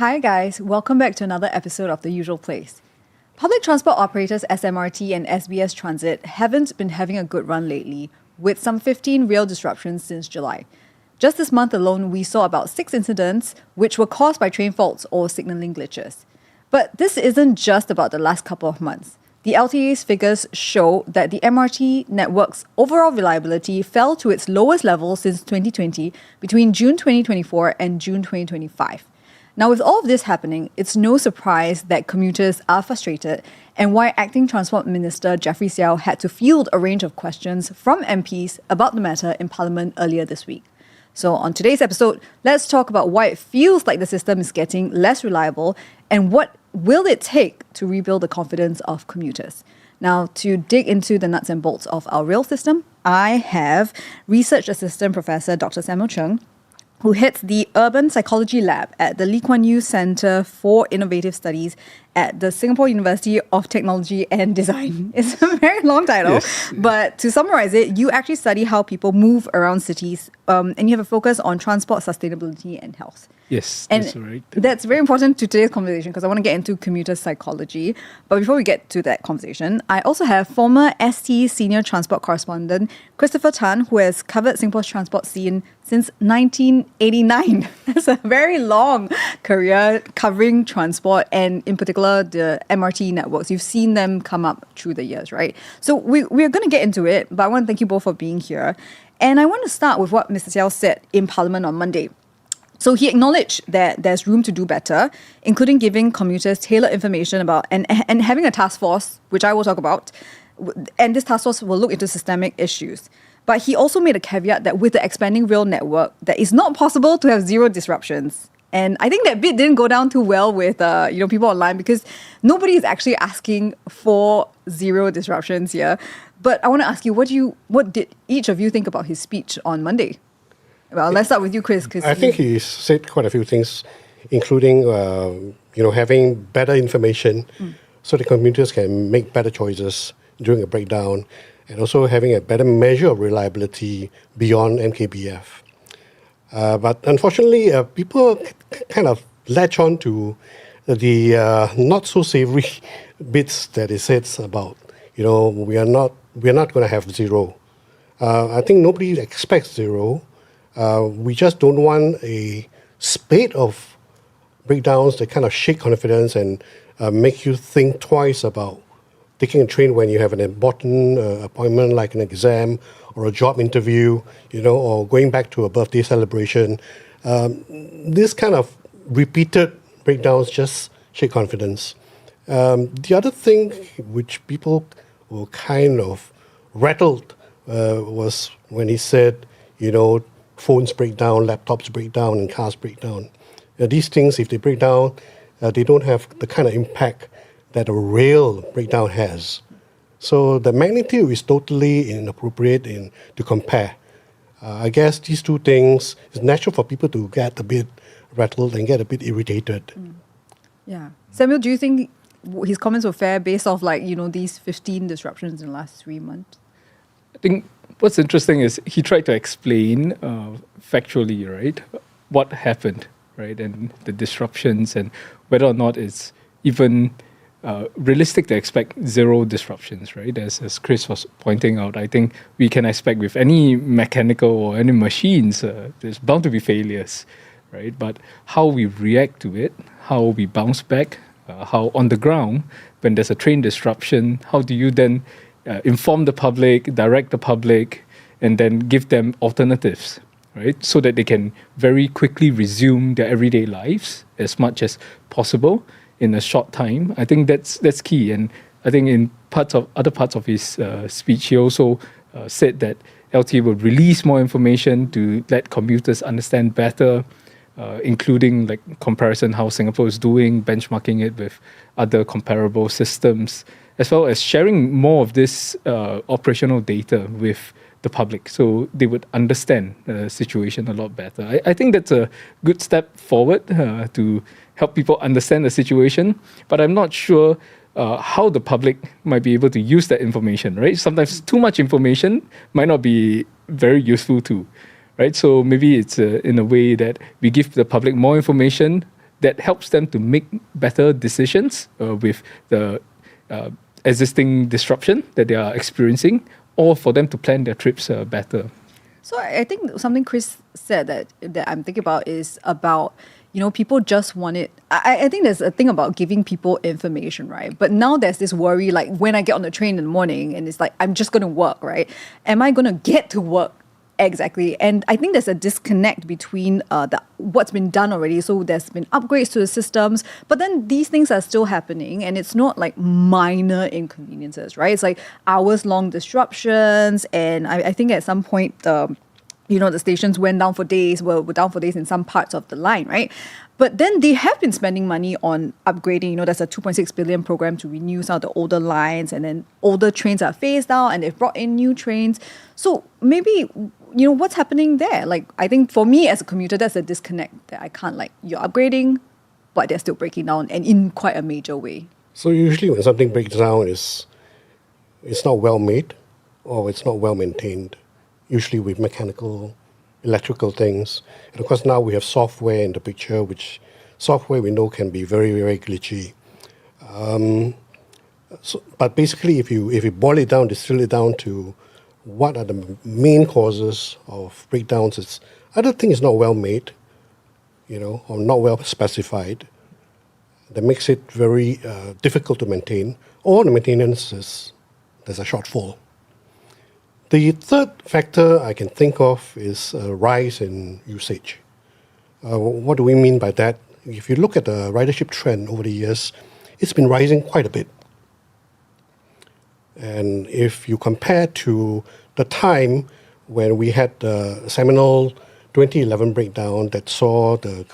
Hi guys, welcome back to another episode of The Usual Place. Public transport operators SMRT and SBS Transit haven't been having a good run lately, with some 15 rail disruptions since July. Just this month alone, we saw about 6 incidents which were caused by train faults or signalling glitches. But this isn't just about the last couple of months. The LTA's figures show that the MRT network's overall reliability fell to its lowest level since 2020 between June 2024 and June 2025. Now, with all of this happening, it's no surprise that commuters are frustrated and why Acting Transport Minister Mr Siow had to field a range of questions from MPs about the matter in Parliament earlier this week. So on today's episode, let's talk about why it feels like the system is getting less reliable and what will it take to rebuild the confidence of commuters. Now, to dig into the nuts and bolts of our rail system, I have Research Assistant Professor Dr. Samuel Cheung, who heads the Urban Psychology Lab at the Lee Kuan Yew Centre for Innovative Studies at the Singapore University of Technology and Design. It's a very long title, yes. But to summarize it, you actually study how people move around cities and you have a focus on transport sustainability and health. Yes, and that's right. That's very important to today's conversation because I want to get into commuter psychology. But before we get to that conversation, I also have former ST Senior Transport Correspondent Christopher Tan, who has covered Singapore's transport scene since 1989. That's a very long career covering transport and in particular the MRT networks. You've seen them come up through the years, right? So we're going to get into it, but I want to thank you both for being here. And I want to start with what Mr Siow said in Parliament on Monday. So he acknowledged that there's room to do better, including giving commuters tailored information about and having a task force, which I will talk about. And this task force will look into systemic issues. But he also made a caveat that with the expanding rail network, that it's not possible to have zero disruptions. And I think that bit didn't go down too well with people online because nobody is actually asking for zero disruptions here. But I want to ask you, what did each of you think about his speech on Monday? Well, let's start with you, Chris. I think he said quite a few things, including having better information so the commuters can make better choices during a breakdown, and also having a better measure of reliability beyond MKBF. But unfortunately, people kind of latch on to the not so savory bits that it says about, we're not going to have zero. I think nobody expects zero. We just don't want a spate of breakdowns that kind of shake confidence and make you think twice about taking a train when you have an important appointment like an exam or a job interview, or going back to a birthday celebration. This kind of repeated breakdowns just shake confidence. The other thing which people were kind of rattled was when he said, phones break down, laptops break down, and cars break down. These things, if they break down, they don't have the kind of impact that a rail breakdown has. So the magnitude is totally inappropriate to compare. I guess these two things, it's natural for people to get a bit rattled and get a bit irritated. Yeah. Samuel, do you think his comments were fair based off these 15 disruptions in the last 3 months? I think what's interesting is he tried to explain factually, right, what happened, right, and the disruptions and whether or not it's even realistic to expect zero disruptions, right? As Chris was pointing out, I think we can expect with any mechanical or any machines, there's bound to be failures, right? But how we react to it, how we bounce back, how on the ground, when there's a train disruption, how do you then inform the public, direct the public, and then give them alternatives, right? So that they can very quickly resume their everyday lives as much as possible in a short time. I think that's key. And I think in other parts of his speech, he also said that LTA will release more information to let commuters understand better, including like comparison how Singapore is doing, benchmarking it with other comparable systems, as well as sharing more of this operational data with the public so they would understand the situation a lot better. I think that's a good step forward to help people understand the situation, but I'm not sure how the public might be able to use that information, right? Sometimes too much information might not be very useful too, right? So maybe it's in a way that we give the public more information that helps them to make better decisions with the existing disruption that they are experiencing, or for them to plan their trips better. So I think something Chris said that I'm thinking about is about, people just want it. I think there's a thing about giving people information, right? But now there's this worry, like when I get on the train in the morning and it's like, I'm just going to work, right? Am I going to get to work? Exactly. And I think there's a disconnect between what's been done already. So there's been upgrades to the systems, but then these things are still happening and it's not like minor inconveniences, right? It's like hours-long disruptions. And I think at some point, the stations were down for days in some parts of the line, right? But then they have been spending money on upgrading. There's a 2.6 billion program to renew some of the older lines, and then older trains are phased out and they've brought in new trains. So maybe, what's happening there? Like, I think for me as a commuter, that's a disconnect that I can't, you're upgrading, but they're still breaking down and in quite a major way. So usually when something breaks down, it's not well made or it's not well maintained, usually with mechanical, electrical things. And of course now we have software in the picture, which software we know can be very, very glitchy. But basically if you boil it down, distill it down to what are the main causes of breakdowns, I don't think it's not well made, or not well specified. That makes it very difficult to maintain. Or the maintenance there's a shortfall. The third factor I can think of is a rise in usage. What do we mean by that? If you look at the ridership trend over the years, it's been rising quite a bit. And if you compare to the time when we had the seminal 2011 breakdown that saw the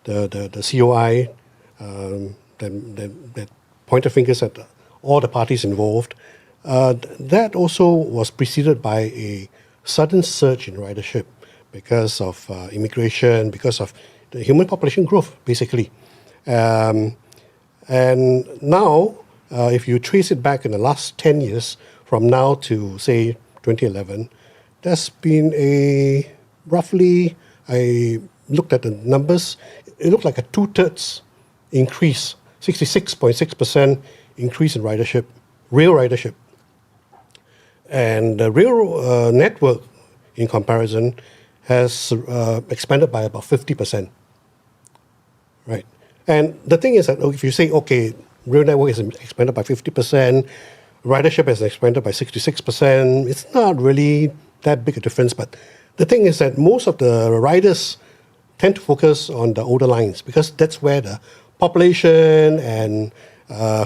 COI that pointed fingers at all the parties involved, that also was preceded by a sudden surge in ridership because of immigration, because of the human population growth, basically. And now, if you trace it back in the last 10 years, from now to, say, 2011, there's been I looked at the numbers, it looked like a 2/3 increase, 66.6% increase in ridership, rail ridership. And the rail network, in comparison, has expanded by about 50%. Right? And the thing is that if you say, okay, rail network has expanded by 50%, ridership has expanded by 66%, it's not really that big a difference. But the thing is that most of the riders tend to focus on the older lines because that's where the population and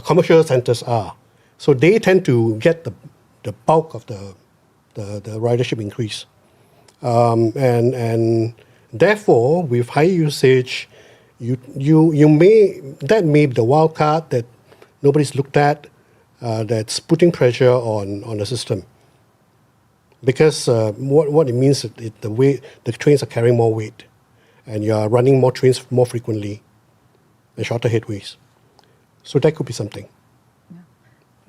commercial centers are. So they tend to get the bulk of the ridership increase. And therefore, with high usage, that may be the wild card that nobody's looked at, that's putting pressure on the system. Because what it means is the trains are carrying more weight, and you are running more trains more frequently, and shorter headways. So that could be something. Yeah.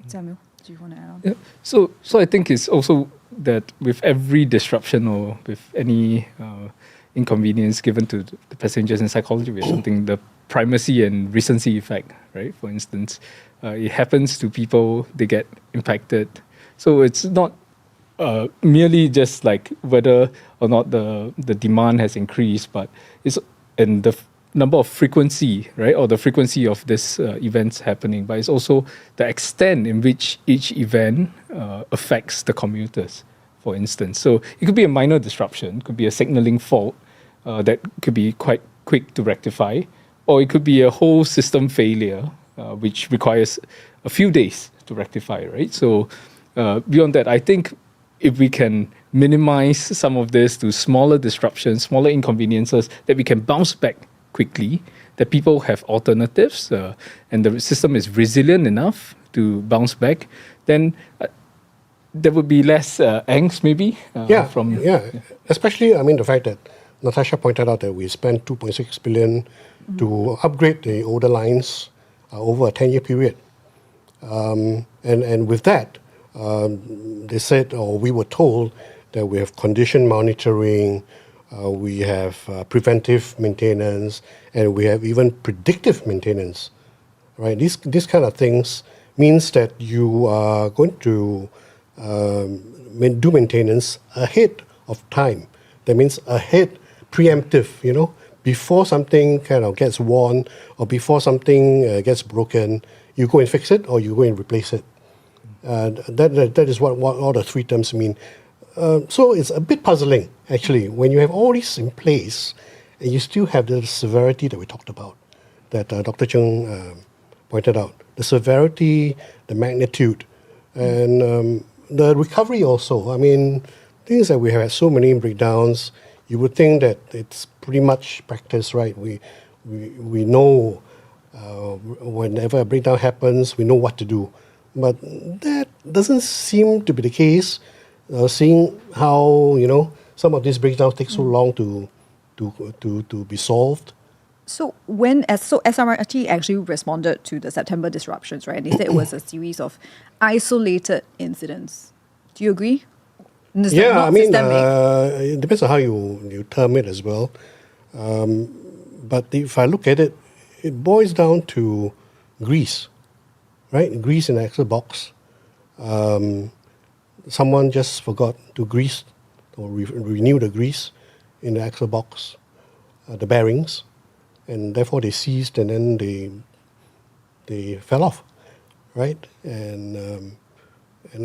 Samuel, do you want to add on? Yeah. So I think it's also that with every disruption or with any inconvenience given to the passengers in psychology, we have something, the primacy and recency effect, right? For instance, it happens to people, they get impacted. So it's not merely just like whether or not the demand has increased, but it's and the number of frequency, right, or the frequency of this events happening, but it's also the extent in which each event affects the commuters, for instance. So it could be a minor disruption, could be a signaling fault that could be quite quick to rectify, or it could be a whole system failure, which requires a few days to rectify, right? So beyond that, I think if we can minimize some of this to smaller disruptions, smaller inconveniences, that we can bounce back quickly, that people have alternatives, and the system is resilient enough to bounce back, then there would be less angst maybe. Especially, the fact that Natasha pointed out that we spent 2.6 billion to upgrade the older lines over a 10-year period. And with that, they said, or we were told, that we have condition monitoring, we have preventive maintenance, and we have even predictive maintenance, right? These kind of things means that you are going to do maintenance ahead of time. That means ahead, preemptive, before something kind of gets worn or before something gets broken, you go and fix it or you go and replace it. That is what all the three terms mean. So it's a bit puzzling, actually, when you have all these in place and you still have the severity that we talked about, that Dr. Chung pointed out. The severity, the magnitude, and the recovery also. I mean, things that we have had so many breakdowns, you would think that it's pretty much practice, right? We know whenever a breakdown happens, we know what to do. But that doesn't seem to be the case, seeing how, some of these breakdowns take so long to be solved. So SMRT actually responded to the September disruptions, right? They said it was a series of isolated incidents. Do you agree? Yeah, I mean, it depends on how you term it as well. But if I look at it, it boils down to grease, right? Grease in the axle box. Someone just forgot to grease or renew the grease in the axle box, the bearings, and therefore they seized and then they fell off, right? And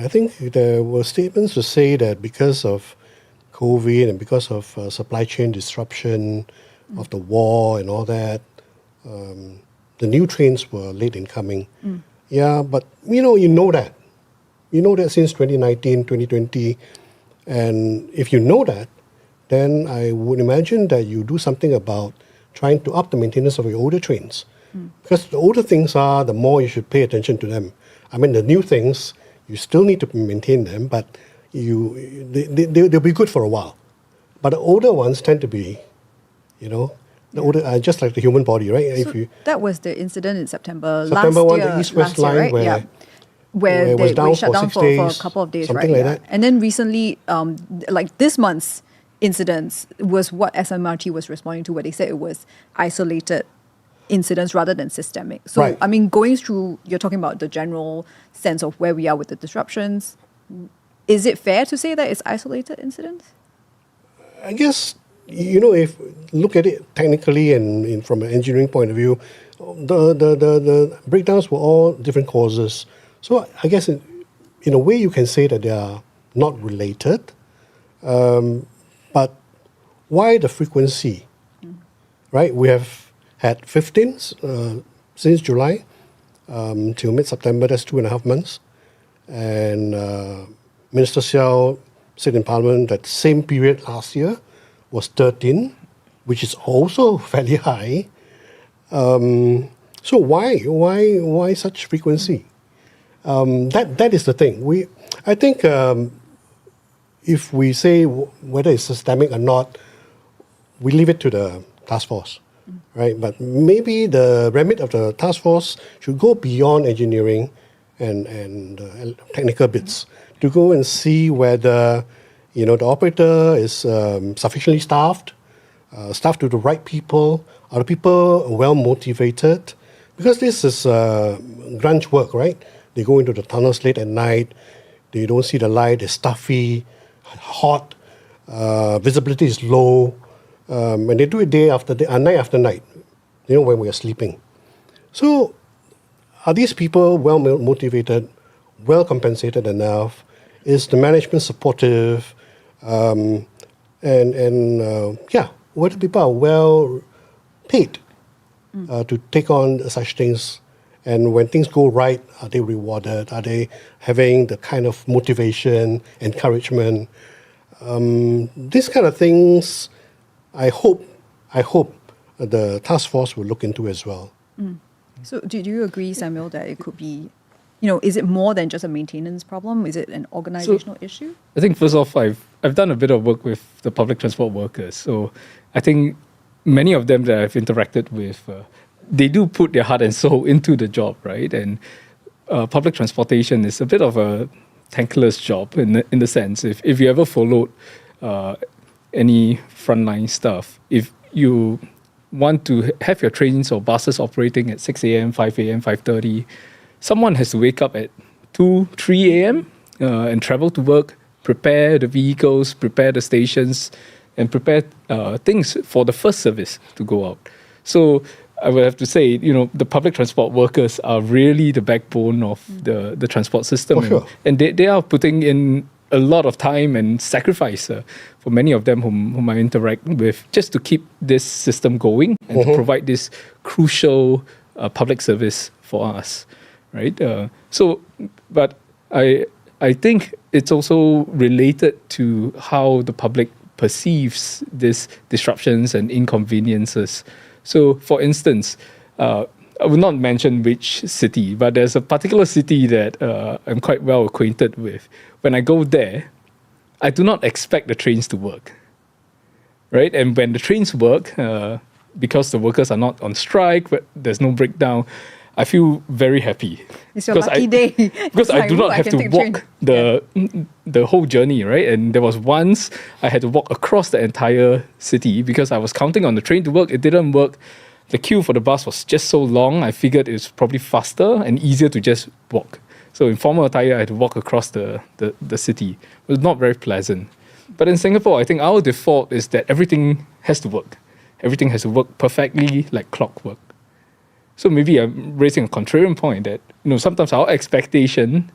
I think there were statements to say that because of COVID and because of supply chain disruption, of the war and all that, the new trains were late in coming. Yeah, but you know that. You know that since 2019, 2020. And if you know that, then I would imagine that you do something about trying to up the maintenance of your older trains. Because the older things are, the more you should pay attention to them. I mean, the new things, you still need to maintain them, but they'll be good for a while. But the older ones tend to be, the older, just like the human body, right? So that was the incident in September last year, the East-West line, right? Where it was down shut down for a couple of days, something right? like that. And then recently, like this month's incidents was what SMRT was responding to, where they said it was isolated incidents rather than systemic. So, Right. I mean, going through, you're talking about the general sense of where we are with the disruptions. Is it fair to say that it's isolated incidents? I guess, if look at it technically and from an engineering point of view, the breakdowns were all different causes. So I guess in a way you can say that they are not related. But why the frequency? Right? We have had 15 since July till mid-September. That's 2.5 months. And Mr Siow said in Parliament that same period last year was 13, which is also fairly high. So why such frequency? That is the thing. I think if we say whether it's systemic or not, we leave it to the task force, right? But maybe the remit of the task force should go beyond engineering and technical bits to go and see whether the operator is sufficiently staffed to the right people. Are the people well motivated? Because this is grunge work, right? They go into the tunnels late at night. They don't see the light. It's stuffy, hot. Visibility is low. And they do it day after day, night after night, when we are sleeping. So are these people well motivated, well compensated enough? Is the management supportive? Whether people are well paid to take on such things, and when things go right, are they rewarded? Are they having the kind of motivation, encouragement? These kind of things, I hope the task force will look into as well. So do you agree, Samuel, that it could be, is it more than just a maintenance problem? Is it an organizational issue? I think first off, I've done a bit of work with the public transport workers. So I think many of them that I've interacted with, they do put their heart and soul into the job, right? And public transportation is a bit of a thankless job in the sense, if you ever followed any frontline staff, if you want to have your trains or buses operating at 6 a.m., 5 a.m., 5:30, someone has to wake up at 2, 3 a.m. And travel to work, prepare the vehicles, prepare the stations, and prepare things for the first service to go out. So I would have to say, the public transport workers are really the backbone of the transport system. For sure. And they are putting in a lot of time and sacrifice for many of them whom I interact with, just to keep this system going and to provide this crucial public service for us, right? But I think it's also related to how the public perceives these disruptions and inconveniences. So, for instance, I will not mention which city, but there's a particular city that I'm quite well acquainted with. When I go there, I do not expect the trains to work, right? And when the trains work, because the workers are not on strike, but there's no breakdown, I feel very happy. It's your lucky day. Because I do not have to walk the whole journey, right? And there was once I had to walk across the entire city because I was counting on the train to work. It didn't work. The queue for the bus was just so long, I figured it was probably faster and easier to just walk. So in formal attire, I had to walk across the city. It was not very pleasant. But in Singapore, I think our default is that everything has to work. Everything has to work perfectly like clockwork. So maybe I'm raising a contrarian point that, sometimes our expectation,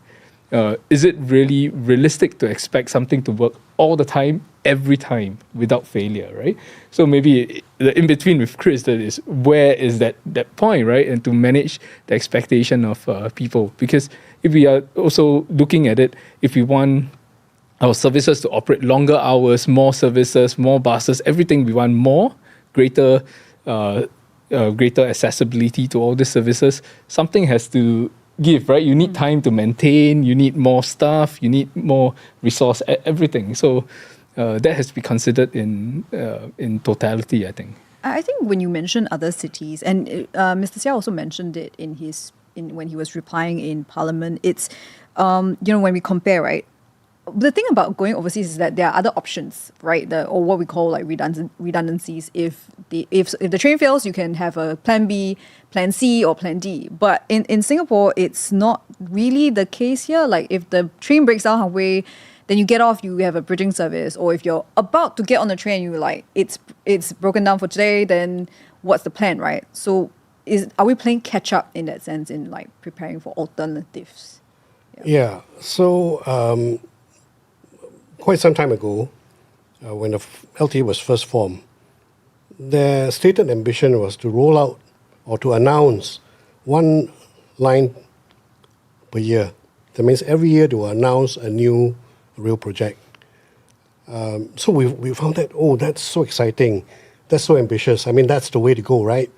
is it really realistic to expect something to work all the time, every time, without failure, right? So maybe the in-between with Chris, that is, where is that point, right? And to manage the expectation of people. Because if we are also looking at it, if we want our services to operate longer hours, more services, more buses, everything, we want more, greater accessibility to all these services, something has to give, right? You need time to maintain, you need more staff, you need more resource, everything. So that has to be considered in totality, I think. I think when you mention other cities, and Mr. Siow also mentioned it when he was replying in Parliament, it's, when we compare, right? The thing about going overseas is that there are other options, right? Or what we call like redundancies. If the train fails, you can have a plan B, plan C, or plan D. But in Singapore, it's not really the case here. Like if the train breaks down halfway, then you get off, you have a bridging service. Or if you're about to get on the train, you're like, it's broken down for today, then what's the plan, right? So are we playing catch up in that sense, in like preparing for alternatives? Yeah. So quite some time ago, when the LTA was first formed, their stated ambition was to roll out or to announce one line per year. That means every year they will announce a new rail project. So we found that, that's so exciting. That's so ambitious. I mean, that's the way to go, right?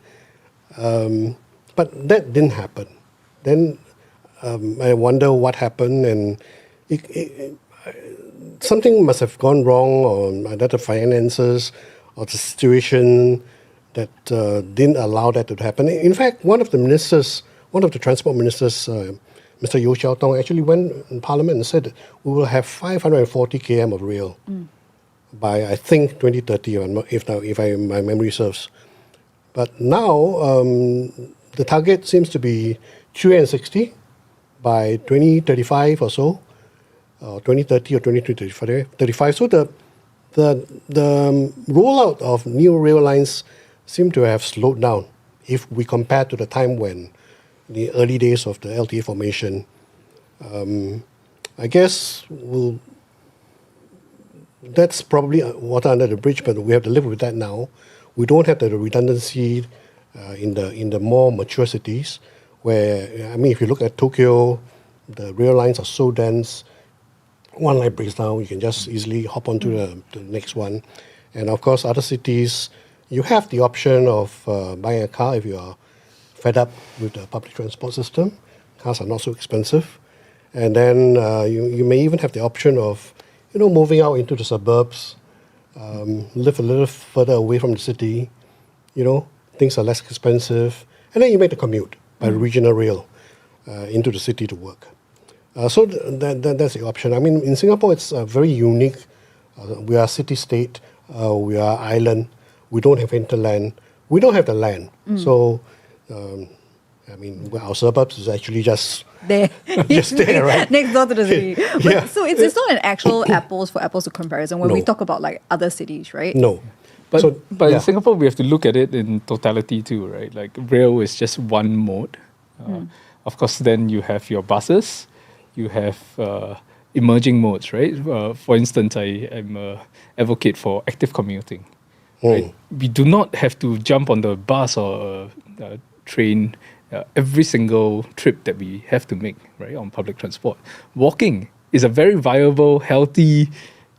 But that didn't happen. Then I wonder what happened, and something must have gone wrong, or either the finances or the situation that didn't allow that to happen. In fact, one of the transport ministers, Mr Siow Tong, actually went in Parliament and said that we will have 540 km of rail by, I think, 2030, if my memory serves. But now the target seems to be 360 by 2035 or so. 2030 or 2035. So the rollout of new rail lines seem to have slowed down if we compare to the time when the early days of the LTA formation. I guess that's probably water under the bridge, but we have to live with that now. We don't have the redundancy in the more mature cities where, if you look at Tokyo, the rail lines are so dense. One line breaks down, you can just easily hop onto the next one. And of course, other cities, you have the option of buying a car if you are fed up with the public transport system. Cars are not so expensive. And then you may even have the option of, moving out into the suburbs, live a little further away from the city. Things are less expensive. And then you make the commute by regional rail into the city to work. So that's the option. In Singapore, it's very unique. We are a city-state. We are island. We don't have hinterland. We don't have the land. So, our suburbs is actually just There. just there, right? Next door to the city. But, Yeah. So it's not an actual apples for apples comparison when we No. talk about like other cities, right? No. But, So, but yeah. in Singapore, we have to look at it in totality too, right? Like rail is just one mode. Of course, then you have your buses, you have emerging modes, right? For instance, I'm an advocate for active commuting. Right? We do not have to jump on the bus or train every single trip that we have to make, right, on public transport. Walking is a very viable, healthy,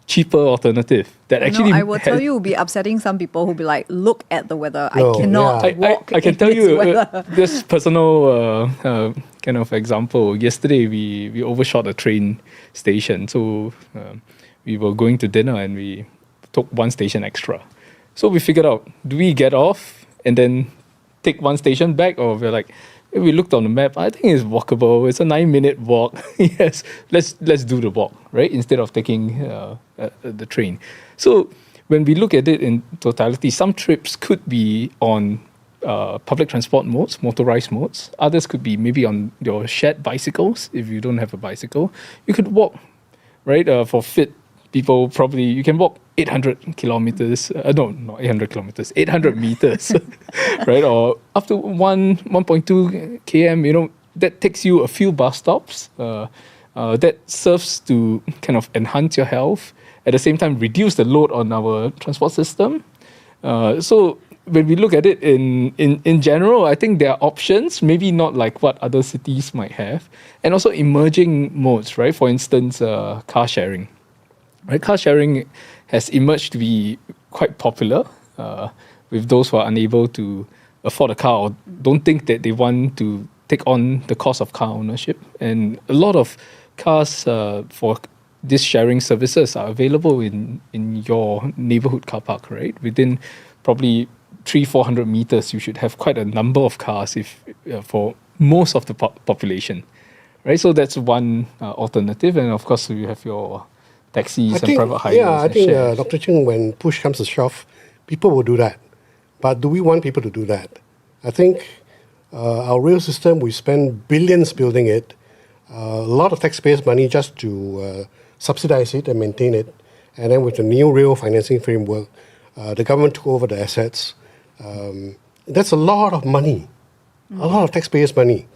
cheaper alternative that actually I will tell you, will be upsetting some people who'll be like, look at the weather. No, I cannot yeah. walk. I can in tell this you weather. this personal kind of example. Yesterday, we overshot a train station. So we were going to dinner and we took one station extra. So we figured out, do we get off and then take one station back? Or we're like, we looked on the map, I think it's walkable. It's a 9-minute walk. Yes, let's do the walk, right? Instead of taking the train. So when we look at it in totality, some trips could be on public transport modes, motorized modes. Others could be maybe on your shared bicycles. If you don't have a bicycle, you could walk, right? For fit people, probably you can walk 800 kilometers. No, not 800 kilometers, 800 meters, right? Or up to 1.2 km. That takes you a few bus stops. That serves to kind of enhance your health. At the same time, reduce the load on our transport system. So when we look at it in general, I think there are options, maybe not like what other cities might have, and also emerging modes, right? For instance, car sharing. Right, car sharing has emerged to be quite popular with those who are unable to afford a car or don't think that they want to take on the cost of car ownership. And a lot of cars for these sharing services are available in your neighborhood car park, right? Within probably 300-400 meters, you should have quite a number of cars for most of the population, right? So that's one alternative. And of course, you have your taxis and private highways. Yeah, I think Dr. Chung, when push comes to shove, people will do that. But do we want people to do that? I think our rail system, we spend billions building it, a lot of taxpayers' money just to subsidize it and maintain it. And then with the new rail financing framework, the government took over the assets. That's a lot of money, a lot of taxpayers' money.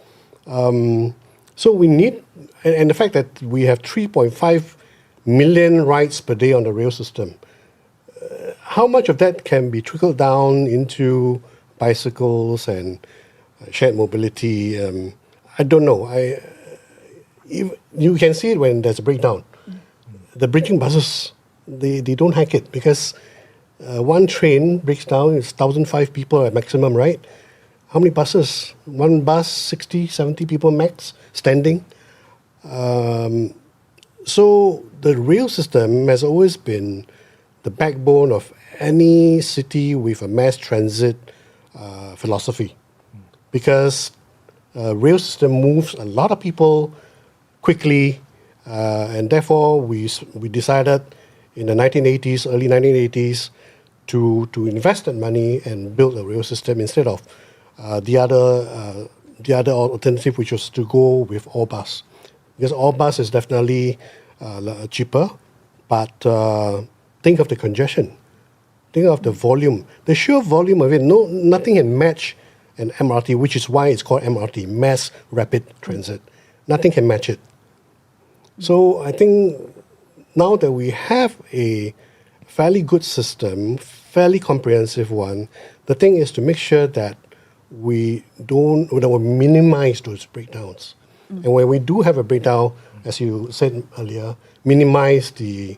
So we need, and the fact that we have 3.5 million rides per day on the rail system, how much of that can be trickled down into bicycles and shared mobility? I don't know. You can see it when there's a breakdown. The bridging buses, they don't hack it because one train breaks down, it's 1,005 people at maximum, right? How many buses? One bus, 60, 70 people max, standing. So the rail system has always been the backbone of any city with a mass transit philosophy, because rail system moves a lot of people quickly, and therefore we decided in the 1980s, early 1980s, to invest that money and build a rail system instead of the other alternative, which was to go with all bus. Because all bus is definitely cheaper, but think of the congestion, think of the volume, the sheer volume of it. Nothing can match an MRT, which is why it's called MRT, Mass Rapid Transit. Nothing can match it. So I think now that we have a fairly good system, fairly comprehensive one, the thing is to make sure that we minimize those breakdowns. And when we do have a breakdown, as you said earlier, minimize the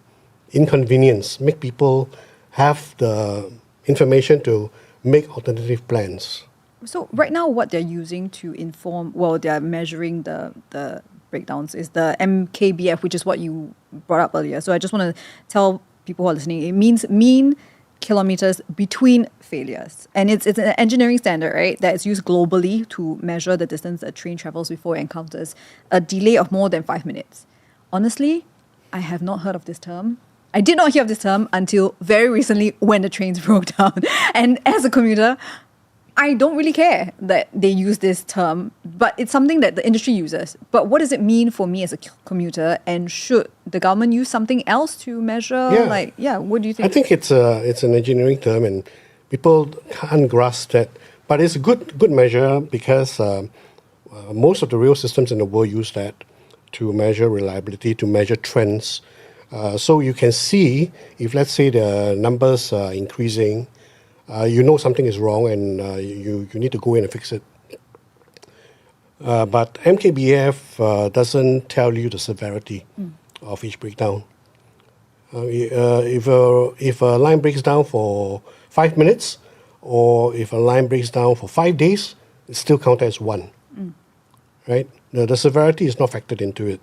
inconvenience, make people have the information to make alternative plans. So right now what they're using to inform, they're measuring the breakdowns is the MKBF, which is what you brought up earlier. So I just want to tell people who are listening, it means mean kilometers between failures. And it's an engineering standard, right, that is used globally to measure the distance a train travels before it encounters a delay of more than 5 minutes. Honestly, I have not heard of this term. I did not hear of this term until very recently when the trains broke down. And as a commuter, I don't really care that they use this term, but it's something that the industry uses. But what does it mean for me as a commuter? And should the government use something else to measure? What do you think? I think it's an engineering term, and people can't grasp that. But it's a good measure because most of the rail systems in the world use that to measure reliability, to measure trends. So you can see if, let's say, the numbers are increasing, you know something is wrong, and you need to go in and fix it. But MKBF doesn't tell you the severity of each breakdown. If a line breaks down for 5 minutes, or if a line breaks down for 5 days, it's still counted as one. Right? The severity is not factored into it.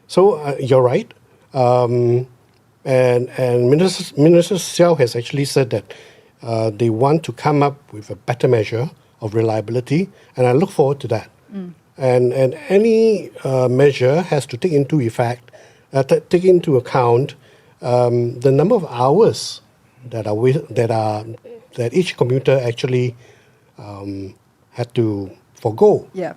So you're right. And Minister Siow has actually said that they want to come up with a better measure of reliability, and I look forward to that. And any measure has to take into account the number of hours that each commuter actually had to forgo. Yeah.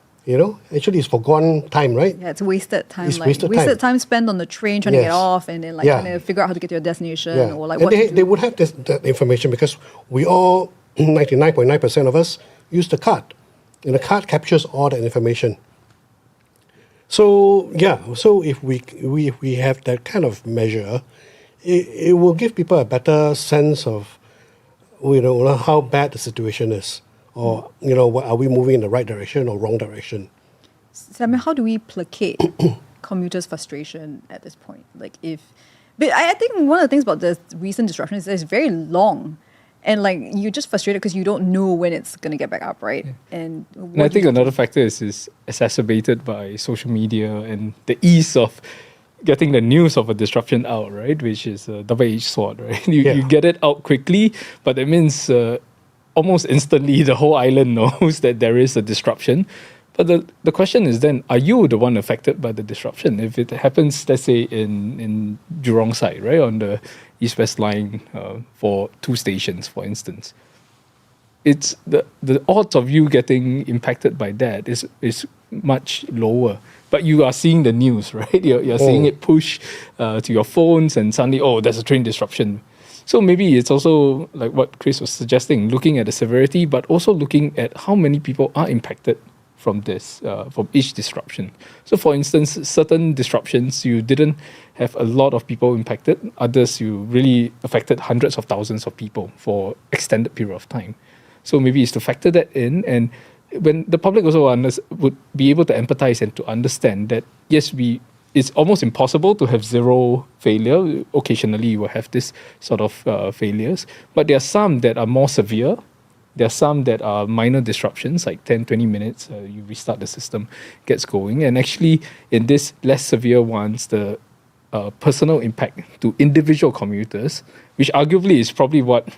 Actually it's forgone time, right? Yeah, it's wasted time. It's wasted time spent on the train trying to get off, and then trying to figure out how to get to your destination, or and what they would have that information because we all, 99.9% of us, use the card. And the card captures all that information. So if we have that kind of measure, it will give people a better sense of how bad the situation is, or are we moving in the right direction or wrong direction. So, how do we placate commuters' frustration at this point? But I think one of the things about the recent disruption is that it's very long, and you're just frustrated because you don't know when it's going to get back up, right? Yeah. And I think another factor is exacerbated by social media and the ease of getting the news of a disruption out, right? Which is a double-edged sword, right? You get it out quickly, but it means almost instantly the whole island knows that there is a disruption. But the question is then, are you the one affected by the disruption? If it happens, let's say in Jurong side, right, on the East-West line for 2 stations, for instance, it's the odds of you getting impacted by that is much lower. But you are seeing the news, right? You're seeing it push to your phones, and suddenly, there's a train disruption. So maybe it's also like what Chris was suggesting, looking at the severity, but also looking at how many people are impacted from this, from each disruption. So for instance, certain disruptions, you didn't have a lot of people impacted. Others, you really affected hundreds of thousands of people for extended period of time. So maybe it's to factor that in, and when the public also would be able to empathize and to understand that, yes, it's almost impossible to have zero failure. Occasionally, you will have this sort of failures. But there are some that are more severe. There are some that are minor disruptions, like 10, 20 minutes, you restart the system, gets going. And actually, in these less severe ones, the personal impact to individual commuters, which arguably is probably what,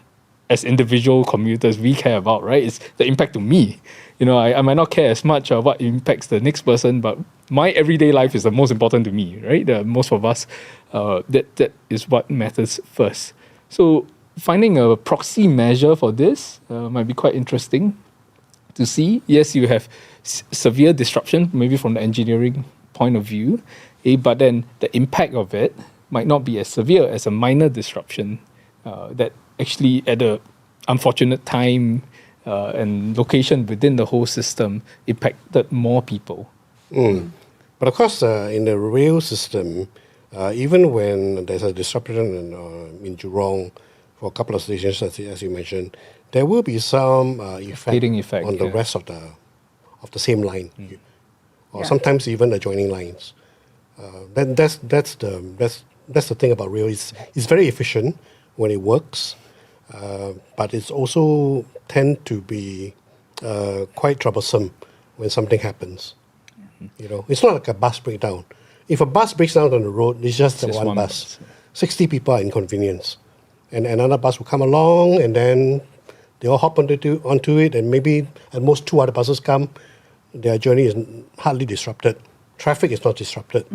as individual commuters, we care about, right? It's the impact to me. I might not care as much what impacts the next person, but my everyday life is the most important to me, right? Most of us, that is what matters first. So finding a proxy measure for this might be quite interesting to see. Yes, you have severe disruption, maybe from the engineering point of view, but then the impact of it might not be as severe as a minor disruption that actually at a unfortunate time and location within the whole system impacted more people. But of course, in the rail system, even when there's a disruption in Jurong for a couple of stations, as you mentioned, there will be some effect on the rest of the same line, or sometimes even adjoining lines. That's the thing about rail. It's very efficient when it works, but it's also tend to be quite troublesome when something happens. It's not like a bus breakdown. If a bus breaks down on the road, it's just one bus. 60 people are inconvenienced. And another bus will come along, and then they all hop onto it, and maybe at most 2 other buses come. Their journey is hardly disrupted. Traffic is not disrupted.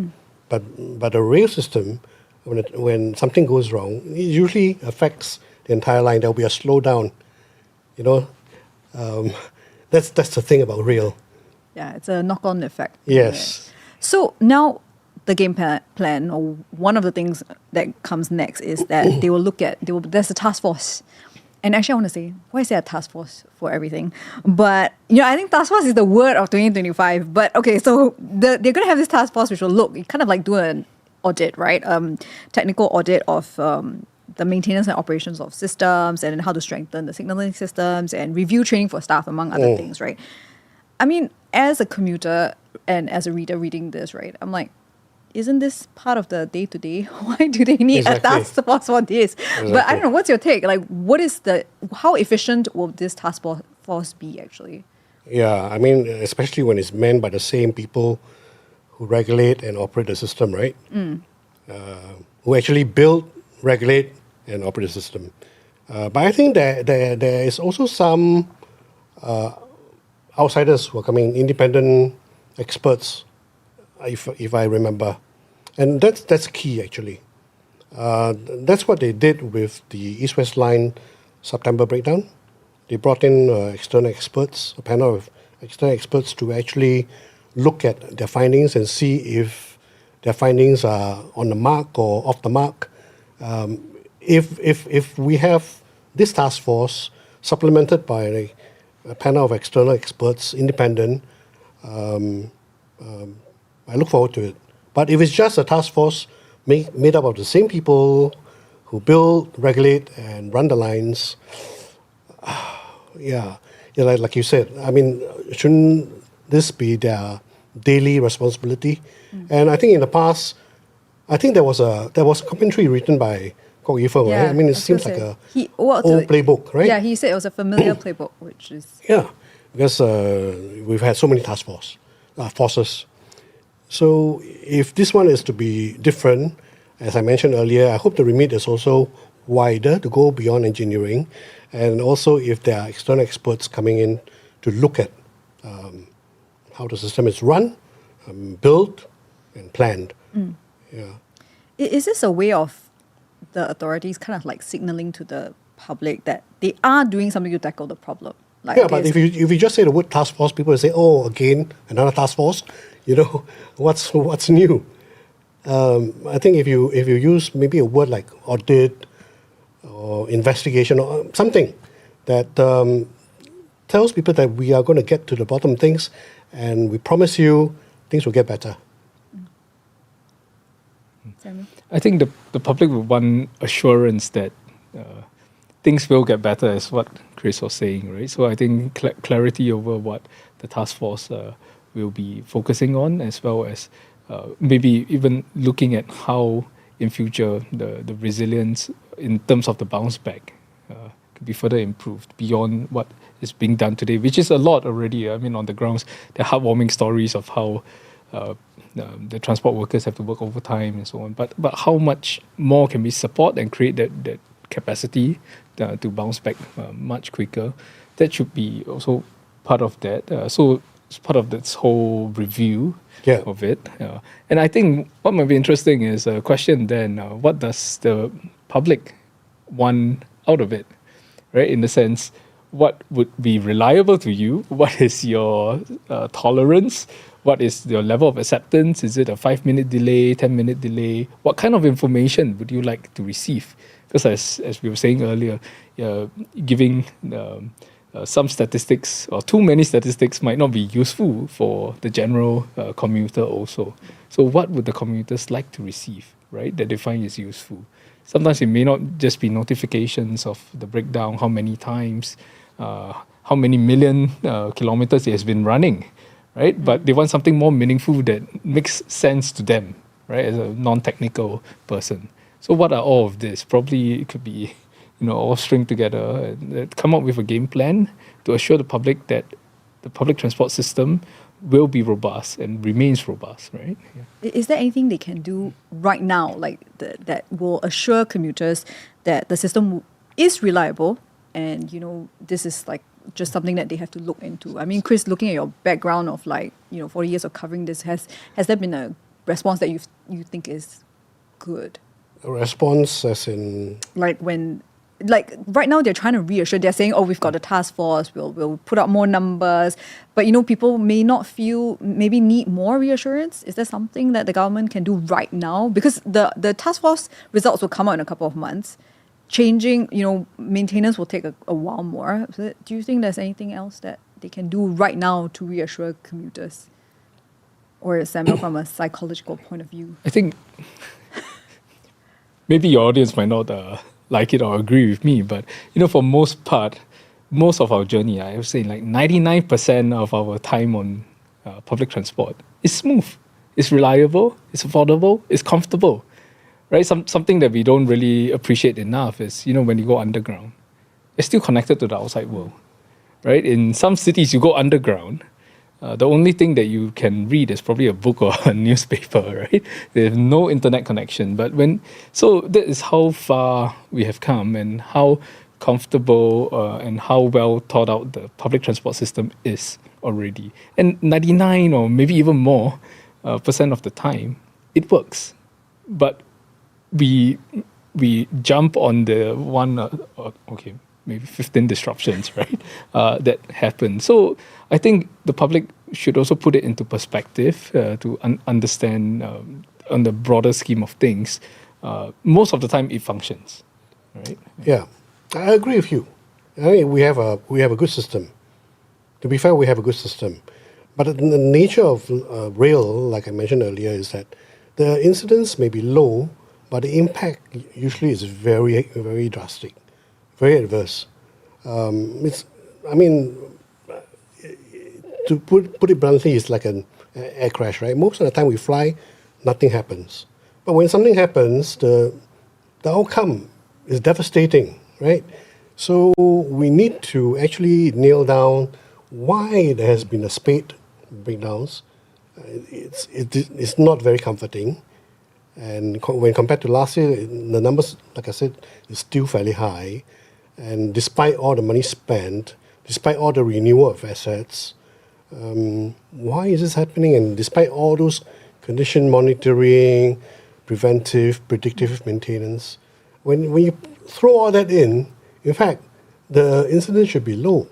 But the rail system, when something goes wrong, it usually affects the entire line. There'll be a slowdown. You know, that's the thing about rail. Yeah, it's a knock-on effect. Yes. Yeah. So now the game plan, or one of the things that comes next is that they will look at, there's a task force. And actually I want to say, why is there a task force for everything? But, I think task force is the word of 2025. But okay, so they're going to have this task force which will look, kind of like do an audit, right? Technical audit of the maintenance and operations of systems, and then how to strengthen the signaling systems, and review training for staff, among other things, right? I mean, as a commuter and as a reader reading this, right, I'm like, isn't this part of the day-to-day? Why do they need a task force for this? Exactly. But I don't know, what's your take? Like, how efficient will this task force be actually? Yeah, I mean, especially when it's manned by the same people who regulate and operate the system, right? Who actually build, regulate, and operate the system. But I think that there is also some outsiders who are coming, independent experts, if I remember. And that's key, actually. That's what they did with the East-West Line September breakdown. They brought in external experts, a panel of external experts, to actually look at their findings and see if their findings are on the mark or off the mark. If we have this task force supplemented by a panel of external experts, independent, I look forward to it. But if it's just a task force made up of the same people who build, regulate, and run the lines, like you said, I mean, shouldn't this be their daily responsibility? And I think in the past, I think there was a commentary written by Kok Yifeng, right? I mean, it seems like a old playbook, right? Yeah, he said it was a familiar playbook, which is... Yeah, because we've had so many task forces. So if this one is to be different, as I mentioned earlier, I hope the remit is also wider, to go beyond engineering, and also if there are external experts coming in to look at how the system is run, built, and planned. Yeah. Is this a way of the authorities kind of like signaling to the public that they are doing something to tackle the problem? Like, yeah, but if you just say the word task force, people will say, "Oh, again, another task force." What's new? I think if you use maybe a word like audit or investigation or something that tells people that we are going to get to the bottom of things, and we promise you things will get better. I think the public will want assurance that things will get better, is what Chris was saying, right? So I think clarity over what the task force will be focusing on, as well as maybe even looking at how in future the resilience in terms of the bounce back could be further improved beyond what is being done today, which is a lot already. I mean, on the grounds, there are heartwarming stories of how the transport workers have to work overtime and so on. But how much more can we support and create that capacity to bounce back much quicker? That should be also part of that. So it's part of this whole review of it. And I think what might be interesting is a question then, what does the public want out of it, right? In the sense, what would be reliable to you? What is your tolerance? What is your level of acceptance? Is it a 5-minute delay, 10-minute delay? What kind of information would you like to receive? Because as we were saying earlier, giving some statistics or too many statistics might not be useful for the general commuter also. So what would the commuters like to receive, right, that they find is useful? Sometimes it may not just be notifications of the breakdown, how many times, how many million kilometers it has been running, right? But they want something more meaningful that makes sense to them, right, as a non-technical person. So what are all of this? Probably it could be, all string together and come up with a game plan to assure the public that the public transport system will be robust and remains robust, right? Yeah. Is there anything they can do right now, like that will assure commuters that the system is reliable and, this is like just something that they have to look into? I mean, Chris, looking at your background of 40 years of covering this, has there been a response that you think is good? A response as in... Like right now they're trying to reassure. They're saying, "Oh, we've got a task force. We'll put out more numbers." But people may not maybe need more reassurance. Is there something that the government can do right now? Because the task force results will come out in a couple of months. Changing, maintenance will take a while more. So do you think there's anything else that they can do right now to reassure commuters? Or Samuel, from a psychological point of view? I think maybe your audience might not like it or agree with me, but for most of our journey, I would say like 99% of our time on public transport is smooth, it's reliable, it's affordable, it's comfortable, right? Something that we don't really appreciate enough is when you go underground, it's still connected to the outside world, right? In some cities, you go underground. The only thing that you can read is probably a book or a newspaper, right? There's no internet connection. So that is how far we have come and how comfortable and how well thought out the public transport system is already. And 99 or maybe even more percent of the time, it works. But we jump on the one, maybe 15 disruptions, right, that happen. So I think the public should also put it into perspective to understand on the broader scheme of things. Most of the time it functions, right? Yeah, I agree with you. I mean, we have a good system. To be fair, we have a good system. But the nature of rail, like I mentioned earlier, is that the incidence may be low, but the impact usually is very, very drastic. Very adverse. To put it bluntly, it's like an air crash, right? Most of the time we fly, nothing happens. But when something happens, the outcome is devastating, right? So we need to actually nail down why there has been a spate breakdowns. It's not very comforting. And when compared to last year, the numbers, like I said, is still fairly high. And despite all the money spent, despite all the renewal of assets, why is this happening? And despite all those condition monitoring, preventive, predictive maintenance, when you throw all that in fact, the incidence should be low.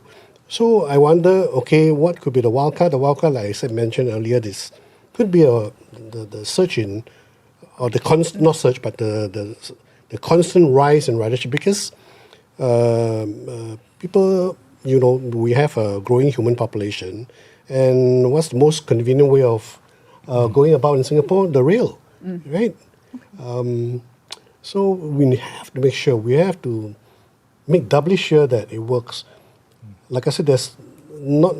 So I wonder, what could be the wildcard? The wildcard, like I said, mentioned earlier, this could be the surge in, or not surge, but the constant rise in ridership, because people, we have a growing human population, and what's the most convenient way of going about in Singapore? The rail, right? So we have to make sure, we have to make doubly sure that it works. Like I said, there's not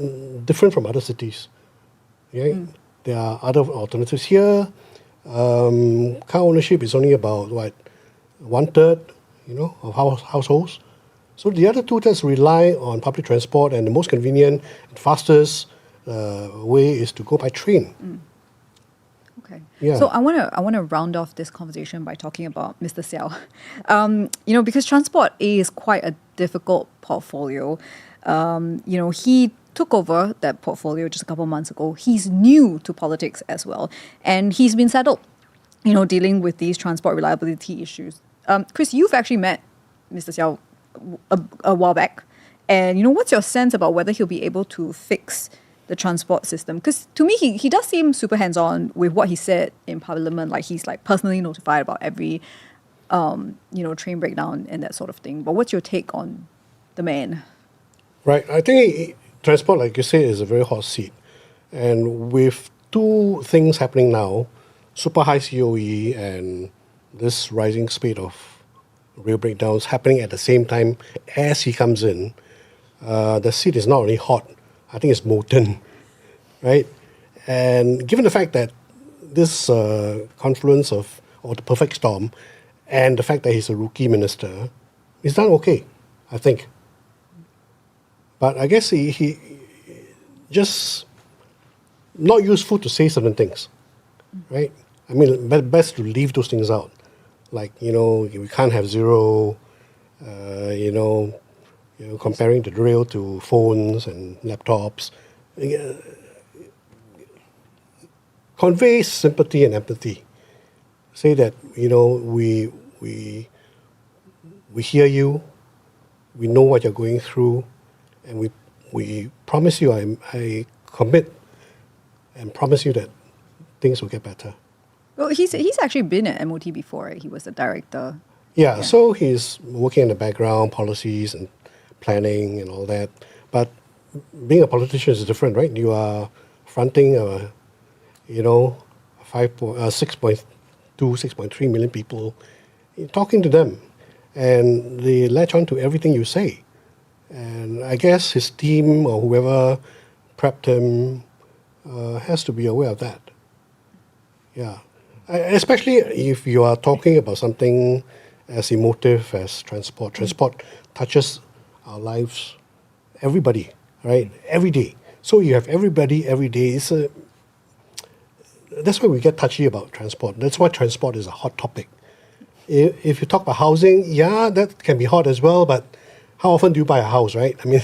different from other cities. Right? There are other alternatives here. Car ownership is only about 1/3, of households. So the other 2/3 rely on public transport, and the most convenient and fastest way is to go by train. Okay. Yeah. So I want to round off this conversation by talking about Mr. Siow. Because Transport A is quite a difficult portfolio. He took over that portfolio just a couple of months ago. He's new to politics as well, and he's been settled, dealing with these transport reliability issues. Chris, you've actually met Mr. Siow a while back, and what's your sense about whether he'll be able to fix the transport system? Because to me, he does seem super hands-on with what he said in Parliament. Like he's personally notified about every train breakdown and that sort of thing. But what's your take on the man? Right. I think transport, like you say, is a very hot seat. And with two things happening now, super high COE and this rising speed of rail breakdowns happening at the same time as he comes in, the seat is not only hot, I think it's molten, right? And given the fact that this confluence or the perfect storm, and the fact that he's a rookie minister, he's done okay, I think. But I guess he just not useful to say certain things, right? I mean, best to leave those things out. Like, we can't have zero, comparing the rail to phones and laptops. Conveys sympathy and empathy. say that, we hear you, we know what you're going through, and we promise you, I commit and promise you that things will get better. Well, he's actually been at MOT before, right? He was a director. Yeah, so he's working in the background, policies and planning and all that. But being a politician is different, right? You are fronting, 6.3 million people, you're talking to them, and they latch on to everything you say. And I guess his team or whoever prepped him has to be aware of that. Yeah. Especially if you are talking about something as emotive as transport. Transport touches our lives, everybody, right? Every day. So you have everybody every day. That's why we get touchy about transport. That's why transport is a hot topic. If you talk about housing, yeah, that can be hot as well, but how often do you buy a house, right? I mean...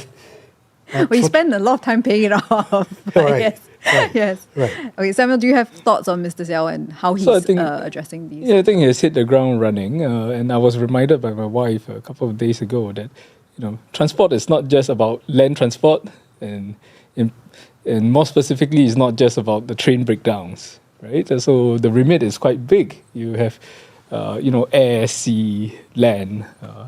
Well, you spend a lot of time paying it off. Right. Yes. Right. Yes. Right. Okay, Samuel, do you have thoughts on Mr. Siow and how he's addressing these? Yeah, I think he's hit the ground running. And I was reminded by my wife a couple of days ago that, transport is not just about land transport, and more specifically, it's not just about the train breakdowns, right? So the remit is quite big. You have, air, sea, land,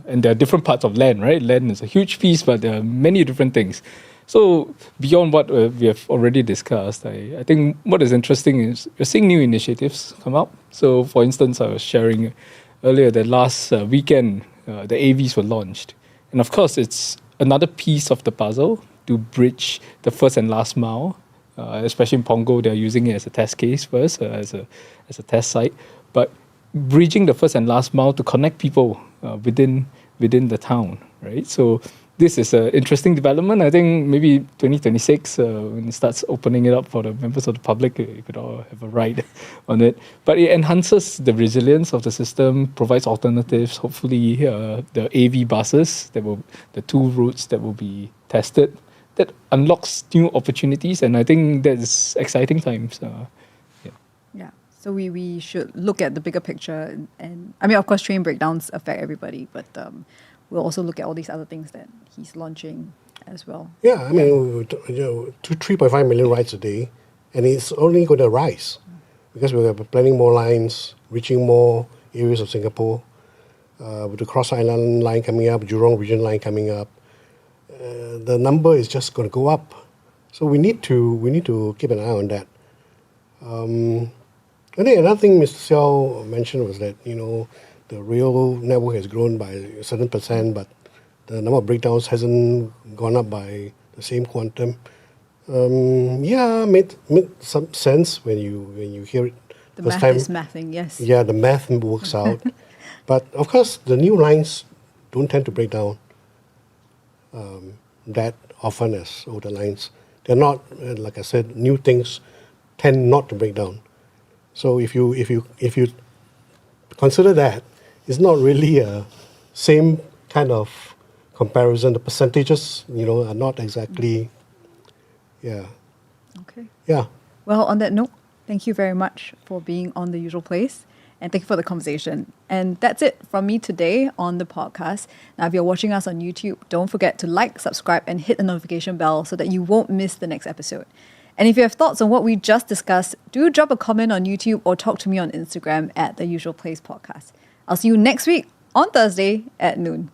and there are different parts of land, right? Land is a huge piece, but there are many different things. So beyond what we have already discussed, I think what is interesting is we're seeing new initiatives come up. So for instance, I was sharing earlier that last weekend, the AVs were launched. And of course, it's another piece of the puzzle to bridge the first and last mile, especially in Pongo, they're using it as a test case first, as a test site. But bridging the first and last mile to connect people within the town, right? So this is an interesting development. I think maybe 2026, when it starts opening it up for the members of the public, you could all have a ride on it. But it enhances the resilience of the system, provides alternatives. Hopefully, the AV buses, the 2 routes that will be tested, that unlocks new opportunities. And I think that is exciting times. Yeah. So we should look at the bigger picture. And I mean, of course, train breakdowns affect everybody, but we'll also look at all these other things that he's launching as well. Yeah, I mean, 3.5 million rides a day, and it's only going to rise because we're planning more lines, reaching more areas of Singapore, with the Cross Island line coming up, Jurong Region line coming up. The number is just going to go up. So we need to keep an eye on that. I think another thing Mr. Siow mentioned was that, the rail network has grown by a certain percent, but the number of breakdowns hasn't gone up by the same quantum. Made some sense when you hear it The first math time. is mathing, yes. Yeah, the math works out. But of course, the new lines don't tend to break down that often as older lines. They're not, like I said, new things tend not to break down. So if you consider that, it's not really a same kind of comparison. The percentages, are not exactly, yeah. Okay. Yeah. Well, on that note, thank you very much for being on The Usual Place, and thank you for the conversation. And that's it from me today on the podcast. Now, if you're watching us on YouTube, don't forget to like, subscribe, and hit the notification bell so that you won't miss the next episode. And if you have thoughts on what we just discussed, do drop a comment on YouTube or talk to me on Instagram at The Usual Place Podcast. I'll see you next week on Thursday at noon.